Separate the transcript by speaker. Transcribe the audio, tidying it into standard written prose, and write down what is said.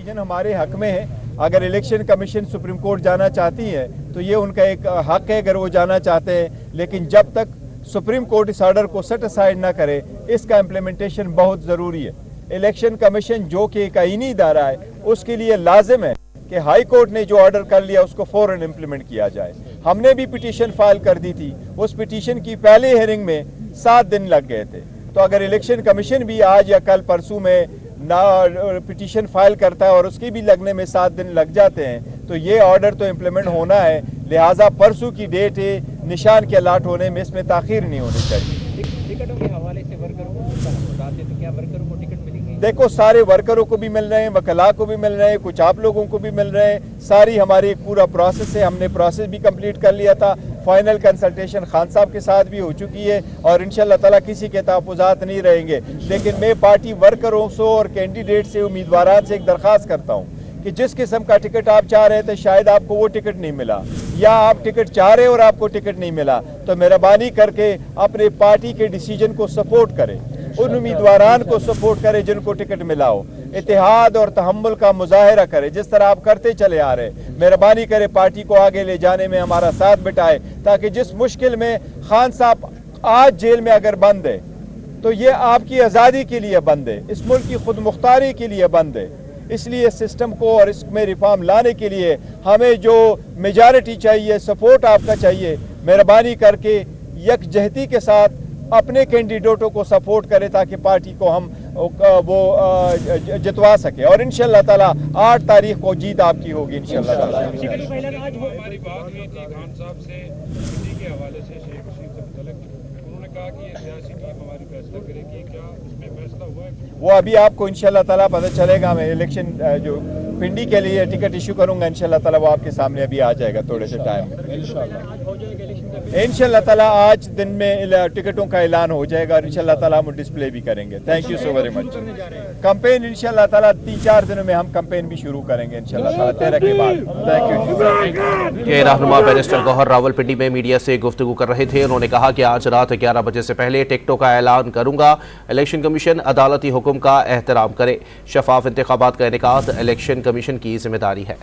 Speaker 1: Decision हमारे हक में है। अगर इलेक्शन कमीशन सुप्रीम कोर्ट जाना चाहती है तो ये उनका एक हक है अगर वो जाना चाहते हैं, लेकिन जब तक सुप्रीम कोर्ट इस ऑर्डर को सेट असाइड ना करे इसका इम्प्लीमेंटेशन बहुत ज़रूरी है। इलेक्शन कमीशन जो कि एक आईनी इदारा है उसके लिए लाजिम है कि हाई कोर्ट ने जो ऑर्डर कर लिया उसको फौरन इम्प्लीमेंट किया जाए। हमने भी पिटीशन फाइल कर दी थी, उस पिटीशन की पहले हियरिंग में 7 दिन लग गए थे। तो अगर इलेक्शन कमीशन भी आज या कल परसों में ना पिटीशन फाइल करता है और उसकी भी लगने में 7 दिन लग जाते हैं तो ये ऑर्डर तो इम्प्लीमेंट होना है। लिहाजा परसों की डेट है, निशान के अलाट होने में इसमें ताखीर नहीं होनी चाहिए।
Speaker 2: टिकटों के हवाले से वर्करों को तो क्या वर्करों को टिकट मिलेंगे?
Speaker 1: देखो, सारे वर्करों को भी मिल रहे हैं, वकला को भी मिल रहे हैं, कुछ आप लोगों को भी मिल रहे हैं। सारी हमारी एक पूरा प्रोसेस है, हमने प्रोसेस भी कंप्लीट कर लिया था। फाइनल कंसल्टेशन खान साहब के साथ भी हो चुकी है और इंशाल्लाह ताला किसी के तहफ़्फ़ुज़ात नहीं रहेंगे। लेकिन मैं पार्टी वर्करों से और कैंडिडेट से, उम्मीदवार से एक दरख्वास्त करता हूँ कि जिस किस्म का टिकट आप चाह रहे थे शायद आपको वो टिकट नहीं मिला, या आप टिकट चाह रहे और आपको टिकट नहीं मिला, तो मेहरबानी करके अपने पार्टी के डिसीजन को सपोर्ट करें, उन उम्मीदवारान को सपोर्ट करें जिनको टिकट मिला हो। इत्तेहाद और तहम्मुल का मुजाहिरा करें जिस तरह आप करते चले आ रहे। मेहरबानी करें पार्टी को आगे ले जाने में हमारा साथ बिठाए, ताकि जिस मुश्किल में खान साहब आज जेल में अगर बंद है तो ये आपकी आज़ादी के लिए बंद है, इस मुल्क की खुद मुख्तारी के लिए बंद है। इसलिए सिस्टम को और इसमें रिफॉर्म लाने के लिए हमें जो मेजॉरिटी चाहिए, सपोर्ट आपका चाहिए। मेहरबानी करके यकजहती के साथ अपने कैंडिडेटों को सपोर्ट करें ताकि पार्टी को हम वो जितवा सके और इंशाल्लाह ताला 8 तारीख को जीत आपकी होगी इंशाल्लाह ताला।
Speaker 3: हमारी बात हुई थी खान साहब से पिंडी के हवाले से, शेख रशीद से मुतल्लिक, उन्होंने कहा कि ये सियासी टीम हमारी फैसला करेगी, क्या इसमें फैसला हुआ है? वो
Speaker 1: अभी आपको इंशाल्लाह ताला पता चलेगा। मैं इलेक्शन जो पिंडी के लिए टिकट इशू करूंगा इंशाल्लाह ताला वो आपके सामने अभी आ जाएगा थोड़े से टाइम में इंशाल्लाह ताला। आज दिन में टिकटों का ऐलान हो जाएगा और इंशाल्लाह ताला हम डिस्प्ले भी करेंगे। Thank you so very much. Campaign इंशाल्लाह ताला 3-4 दिनों में हम कैंपेन भी शुरू करेंगे इंशाल्लाह ताला 13 के बाद। Thank you.
Speaker 4: ये रहनुमा बैरिस्टर गौहर रावलपिंडी में मीडिया से गुफ्तगू कर रहे थे। उन्होंने कहा कि आज रात 11 बजे से पहले टिकटों का ऐलान करूंगा। इलेक्शन कमीशन अदालती हुक्म का एहतराम करे। शफाफ इंतखाबात का इनेकाद इलेक्शन कमीशन की जिम्मेदारी है।